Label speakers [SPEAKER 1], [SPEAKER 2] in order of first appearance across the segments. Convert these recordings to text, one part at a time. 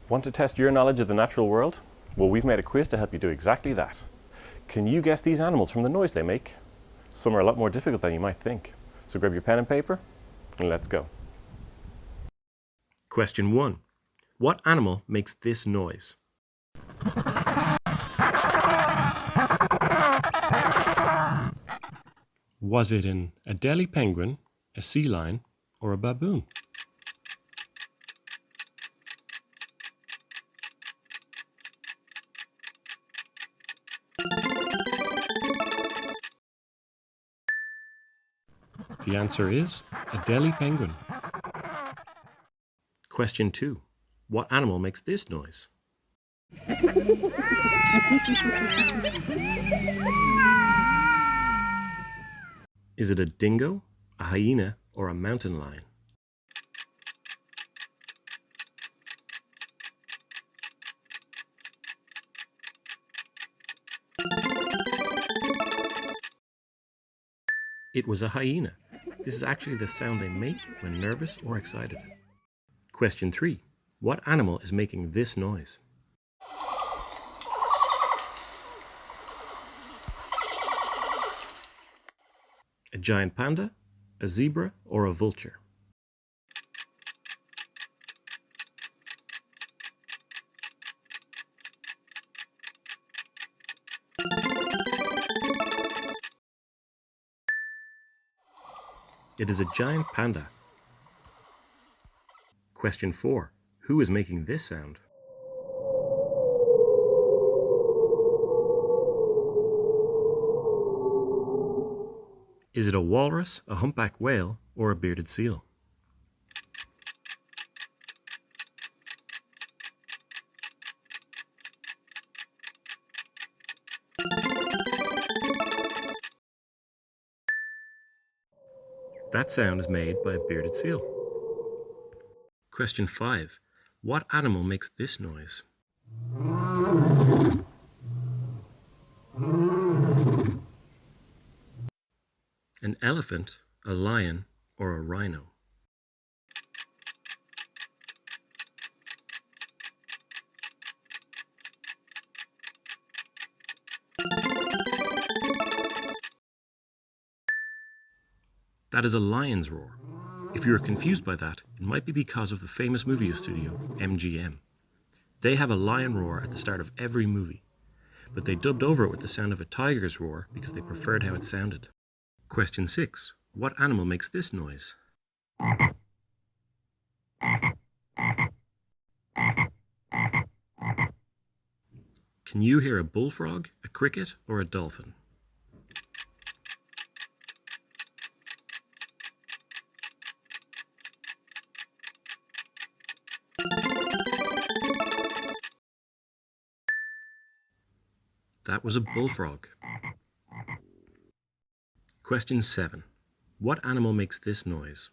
[SPEAKER 1] Want to test your knowledge of the natural world? Well, we've made a quiz to help you do exactly that. Can you guess these animals from the noise they make? Some are a lot more difficult than you might think. So grab your pen and paper and let's go.
[SPEAKER 2] Question 1. What animal makes this noise? Was it an ADELIE penguin, a sea lion, or a baboon? The answer is ADELIE penguin. Question 2. What animal makes this noise? Is it a dingo, a hyena, or a mountain lion? It was a hyena. This is actually the sound they make when nervous or excited. Question 3. What animal is making this noise? A giant panda, a zebra, or a vulture? It is a giant panda. Question 4. Who is making this sound? Is it a walrus, a humpback whale, or a bearded seal? That sound is made by a bearded seal. Question 5. What animal makes this noise? An elephant, a lion, or a rhino? That is a lion's roar. If you are confused by that, it might be because of the famous movie studio, MGM. They have a lion roar at the start of every movie, but they dubbed over it with the sound of a tiger's roar because they preferred how it sounded. Question 6. What animal makes this noise? Can you hear a bullfrog, a cricket, or a dolphin? That was a bullfrog. Question 7. What animal makes this noise?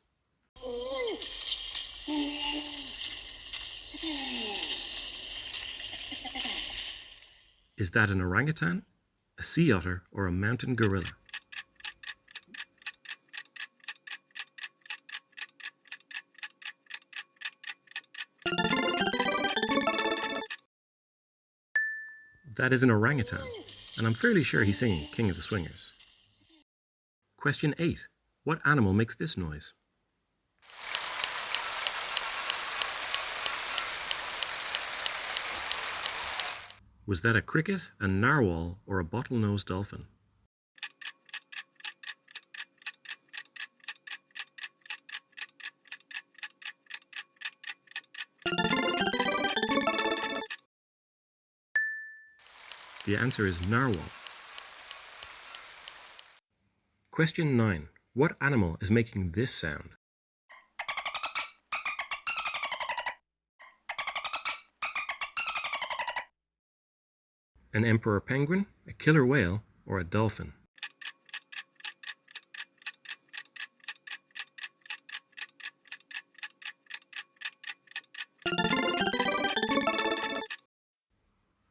[SPEAKER 2] Is that an orangutan, a sea otter, or a mountain gorilla? That is an orangutan, and I'm fairly sure he's singing King of the Swingers. Question 8. What animal makes this noise? Was that a cricket, a narwhal, or a bottlenose dolphin? The answer is narwhal. Question 9. What animal is making this sound? An emperor penguin, a killer whale, or a dolphin?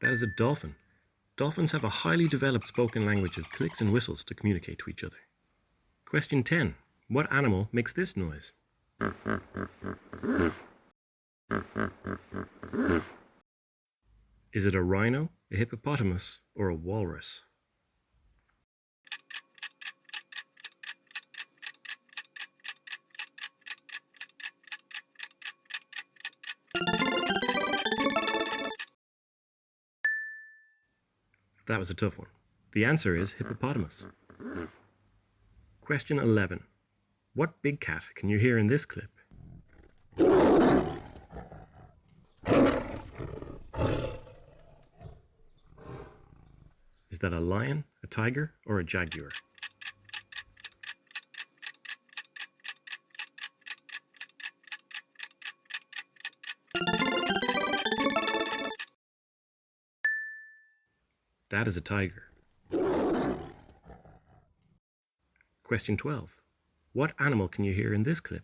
[SPEAKER 2] That is a dolphin. Dolphins have a highly developed spoken language of clicks and whistles to communicate to each other. Question 10. What animal makes this noise? Is it a rhino, a hippopotamus, or a walrus? That was a tough one. The answer is hippopotamus. Question 11. What big cat can you hear in this clip? Is that a lion, a tiger, or a jaguar? That is a tiger. Question 12. What animal can you hear in this clip?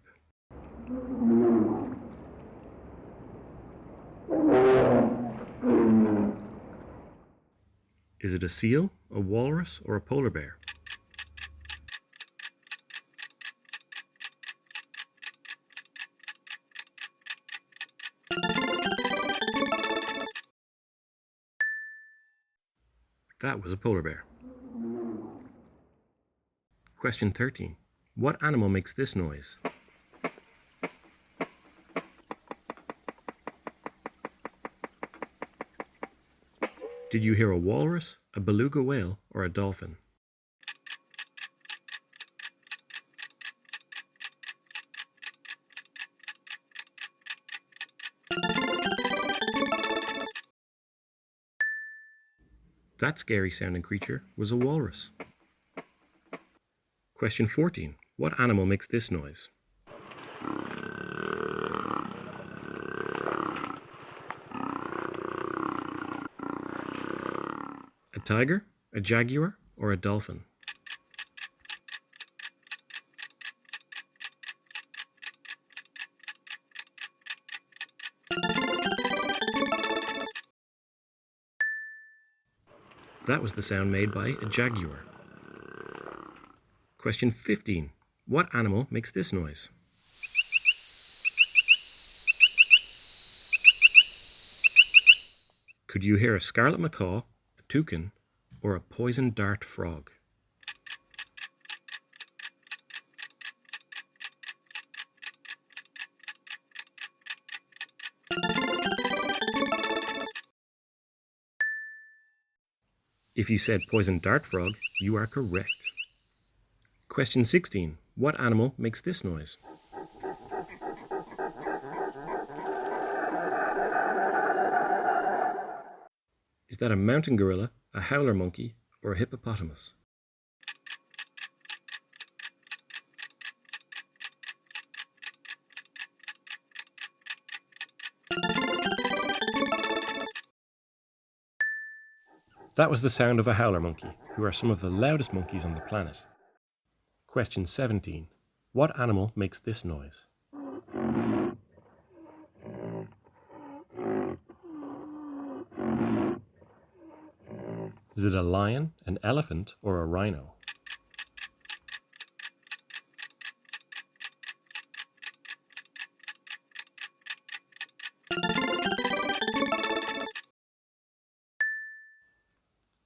[SPEAKER 2] Is it a seal, a walrus, or a polar bear? That was a polar bear. Question 13. What animal makes this noise? Did you hear a walrus, a beluga whale, or a dolphin? That scary sounding creature was a walrus. Question 14. What animal makes this noise? A tiger, a jaguar, or a dolphin? That was the sound made by a jaguar. Question 15. What animal makes this noise? Could you hear a scarlet macaw, a toucan, or a poison dart frog? If you said poison dart frog, you are correct. Question 16. What animal makes this noise? Is that a mountain gorilla, a howler monkey, or a hippopotamus? That was the sound of a howler monkey, who are some of the loudest monkeys on the planet. Question 17. What animal makes this noise? Is it a lion, an elephant, or a rhino?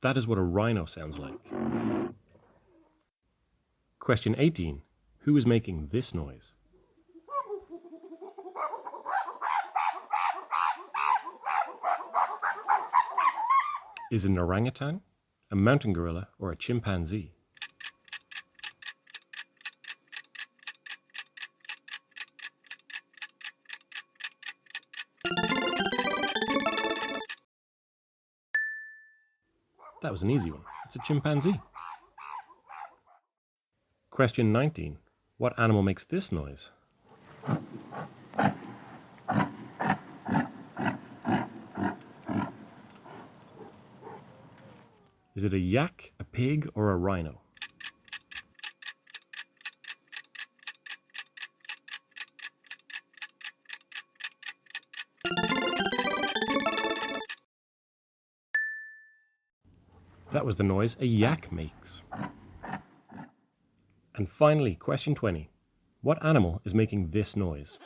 [SPEAKER 2] That is what a rhino sounds like. Question 18. Who is making this noise? Is it an orangutan, a mountain gorilla, or a chimpanzee? That was an easy one. It's a chimpanzee. Question 19. What animal makes this noise? Is it a yak, a pig, or a rhino? That was the noise a yak makes. And finally, question 20. What animal is making this noise?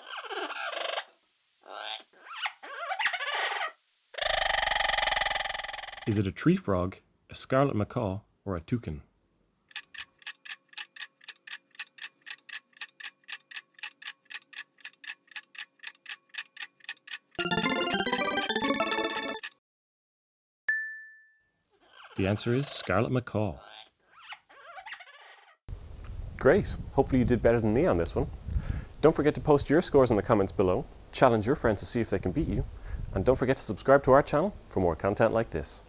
[SPEAKER 2] Is it a tree frog, a scarlet macaw, or a toucan? The answer is scarlet macaw.
[SPEAKER 1] Great! Hopefully you did better than me on this one. Don't forget to post your scores in the comments below, challenge your friends to see if they can beat you, and don't forget to subscribe to our channel for more content like this.